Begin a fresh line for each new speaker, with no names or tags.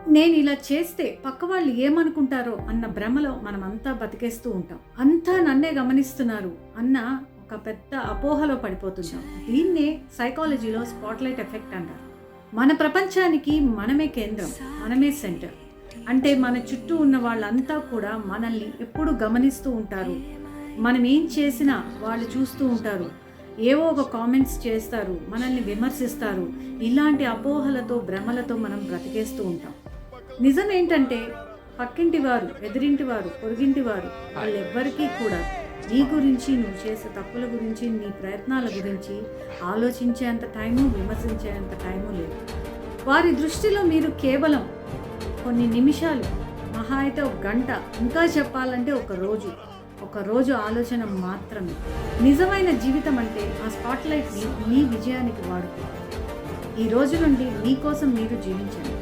నేను ఇలా చేస్తే పక్క వాళ్ళు ఏమనుకుంటారో అన్న భ్రమలో మనమంతా బతికేస్తూ ఉంటాం. అంతా నన్నే గమనిస్తున్నారు అన్న ఒక పెద్ద అపోహలో పడిపోతుంటాం. దీన్నే సైకాలజీలో స్పాట్లైట్ ఎఫెక్ట్ అంటారు. మన ప్రపంచానికి మనమే కేంద్రం, మనమే సెంటర్. అంటే మన చుట్టూ ఉన్న వాళ్ళంతా కూడా మనల్ని ఎప్పుడు గమనిస్తూ ఉంటారు. మనం ఏం చేసినా వాళ్ళు చూస్తూ ఉంటారు. ఏవో ఒక కామెంట్స్ చేస్తారు, మనల్ని విమర్శిస్తారు. ఇలాంటి అపోహలతో భ్రమలతో మనం బ్రతికేస్తూ ఉంటాం. నిజం ఏంటంటే పక్కింటి వారు, ఎదురింటి వారు, పొరుగింటి వారు వాళ్ళెవ్వరికీ కూడా నీ గురించి, నువ్వు చేసే తప్పుల గురించి, నీ ప్రయత్నాల గురించి ఆలోచించేంత టైము, విమర్శించేంత టైము లేదు. వారి దృష్టిలో మీరు కేవలం కొన్ని నిమిషాలు, మహా అయితే ఒక గంట, ఇంకా చెప్పాలంటే ఒక రోజు ఆలోచన మాత్రమే. నిజమైన జీవితం అంటే ఆ స్పాట్లైట్ని మీ విజయానికి వాడుకోవాలి. ఈ రోజు నుండి మీకోసం మీరు జీవించండి.